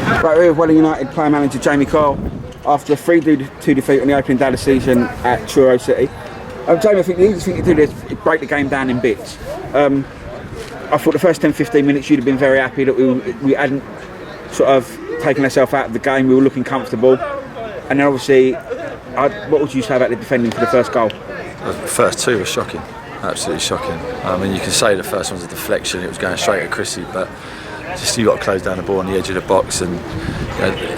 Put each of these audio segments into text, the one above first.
Right, we're with Welling United player manager Jamie Coyle after a 3-2 defeat on the opening day of the season at Truro City. Jamie, I think the easiest thing to do is break the game down in bits. I thought the first 10-15 minutes you'd have been very happy that we hadn't sort of taken ourselves out of the game. We were looking comfortable, and then obviously, what would you say about the defending for the first goal? The first two were shocking, absolutely shocking. I mean, you can say the first one's a deflection; it was going straight at Chrissy, but just you got to close down the ball on the edge of the box, and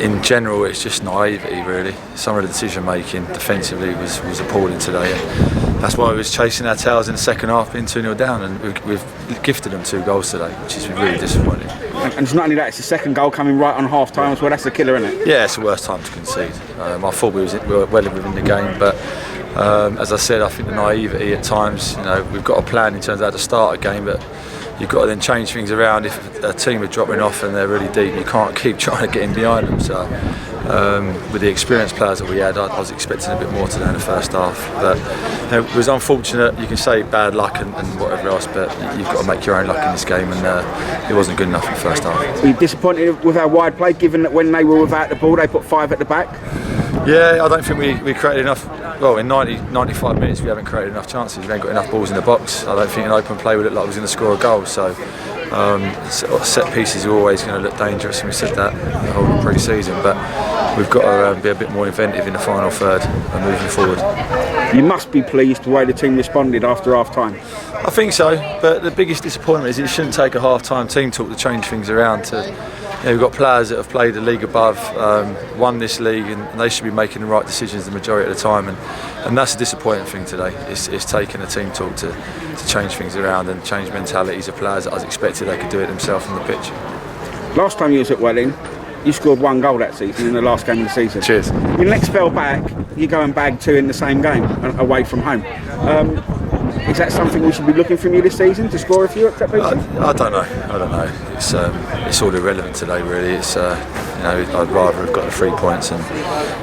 in general, it's just naivety really. Some of the decision making defensively was appalling today, and that's why we was chasing our tails in the second half, being 2-0 down, and we've gifted them 2 goals today, which is really disappointing. And it's not only that; it's the second goal coming right on half time as well. That's the killer, isn't it? Yeah, it's the worst time to concede. I thought we were well within the game, but as I said, I think the naivety at times. We've got a plan in terms of how to start a game, but you've got to then change things around. If a team are dropping off and they're really deep, you can't keep trying to get in behind them. So with the experienced players that we had, I was expecting a bit more today in the first half. But it was unfortunate. You can say bad luck and whatever else, but you've got to make your own luck in this game, and it wasn't good enough in the first half. Were you disappointed with our wide play, given that when they were without the ball, they put 5 at the back? Yeah, I don't think we created enough. Well, in 95 minutes we haven't created enough chances. We haven't got enough balls in the box. I don't think in open play we looked like we was going to score a goal. So set pieces are always going to look dangerous, and we said that the whole pre-season. But we've got to be a bit more inventive in the final third and moving forward. You must be pleased the way the team responded after half time. I think so, but the biggest disappointment is it shouldn't take a half-time team talk to change things around. We've got players that have played the league above, won this league, and they should be making the right decisions the majority of the time. And that's a disappointing thing today. It's taking a team talk to change things around and change mentalities of players that I was expected they could do it themselves on the pitch. Last time you was at Welling, you scored 1 goal that season in the last game of the season. Cheers. Your next spell back, you go and bag 2 in the same game away from home. Is that something we should be looking from you this season, to score a few at that I don't know. It's all irrelevant today, really. I'd rather have got the 3 points, and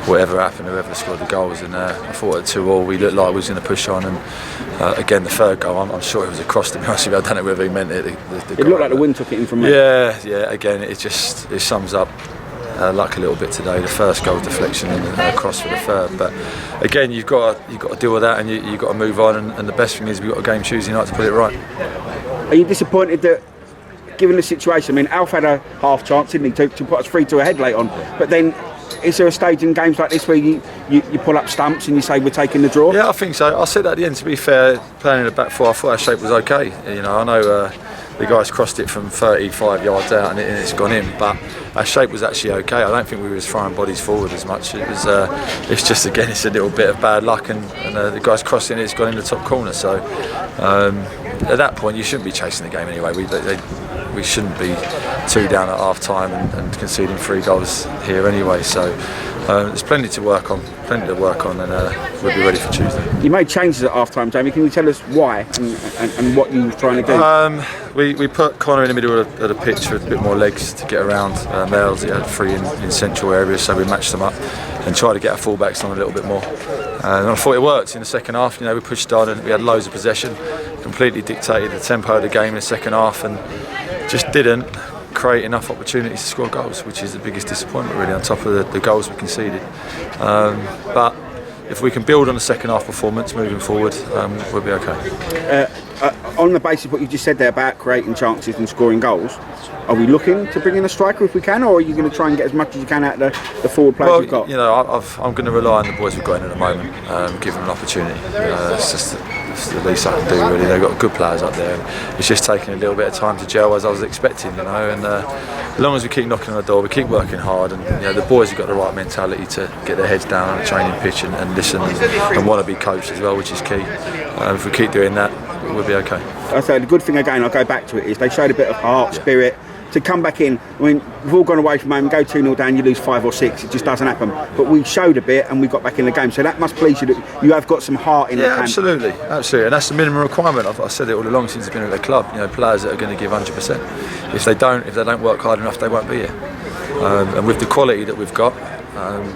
whatever happened, whoever scored the goals. And I thought at 2-2 we looked like we was going to push on. And again, the third goal, I'm sure it was a cross. To be honest with you, I don't know whether he meant it. It looked like the wind took it in from there. Yeah. Again, it sums up. Luck a little bit today. The first goal deflection and a cross for the third, but again you've got to deal with that, and you've got to move on. And the best thing is we've got a game Tuesday night to put it right. Are you disappointed that, given the situation? I mean, Alf had a half chance, didn't he, to put us 3-2 ahead late on? But then, is there a stage in games like this where you pull up stumps and you say we're taking the draw? Yeah, I think so. I said at the end, to be fair, playing in the back 4, I thought our shape was okay. I know. The guys crossed it from 35 yards out and it's gone in, but our shape was actually okay. I don't think we were throwing bodies forward as much. It's just, again, it's a little bit of bad luck, and the guys crossing it's gone in the top corner. So at that point you shouldn't be chasing the game anyway. We shouldn't be 2 down at half time and conceding 3 goals here anyway. So there's plenty to work on, and we'll be ready for Tuesday. You made changes at half time, Jamie. Can you tell us why and what you were trying to do? We put Connor in the middle of the pitch with a bit more legs to get around. Males, he had 3 in central areas, so we matched them up and tried to get our fullbacks on a little bit more. And I thought it worked in the second half. We pushed on and we had loads of possession, completely dictated the tempo of the game in the second half, and just didn't create enough opportunities to score goals, which is the biggest disappointment really, on top of the goals we conceded. But if we can build on the second half performance moving forward, we'll be okay. On the basis of what you just said there about creating chances and scoring goals, are we looking to bring in a striker if we can, or are you going to try and get as much as you can out of the forward players you've got? I'm going to rely on the boys we've got in at the moment, give them an opportunity. It's just the least I can do really. They've got good players up there. It's just taking a little bit of time to gel, as I was expecting, and as long as we keep knocking on the door, we keep working hard, and the boys have got the right mentality to get their heads down on a training pitch and listen and want to be coached as well, which is key. If we keep doing that, we'll be okay. I say the good thing again, I'll go back to it, is they showed a bit of heart, spirit to come back in. I mean, we've all gone away from home, go 2-0 down, you lose 5 or 6, it just doesn't happen. But we showed a bit and we got back in the game, so that must please you that you have got some heart in the camp. Absolutely, and that's the minimum requirement. I've said it all along since I've been at the club. Players that are going to give 100%. If they don't work hard enough, they won't be here. And with the quality that we've got,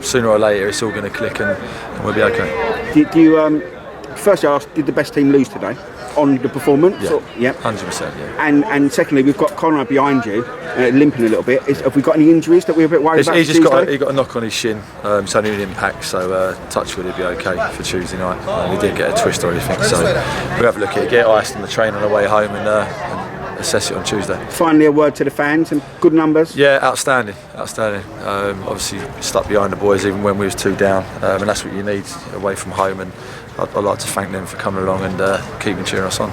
sooner or later it's all going to click and we'll be okay. Firstly, I asked, did the best team lose today? on the performance? Yeah, or, yep. 100%. Yeah. And secondly, we've got Connor behind you, limping a little bit. Have we got any injuries that we're a bit worried about? He just Tuesday? got a knock on his shin. It's only an impact, so touch wood, he'll be okay for Tuesday night. He didn't get a twist or anything, so we'll have a look at it, get iced on the train on the way home, and assess it on Tuesday. Finally, a word to the fans and good numbers. Yeah, outstanding. Obviously stuck behind the boys even when we was 2 down, and that's what you need away from home. And I'd like to thank them for coming along and keeping cheering us on.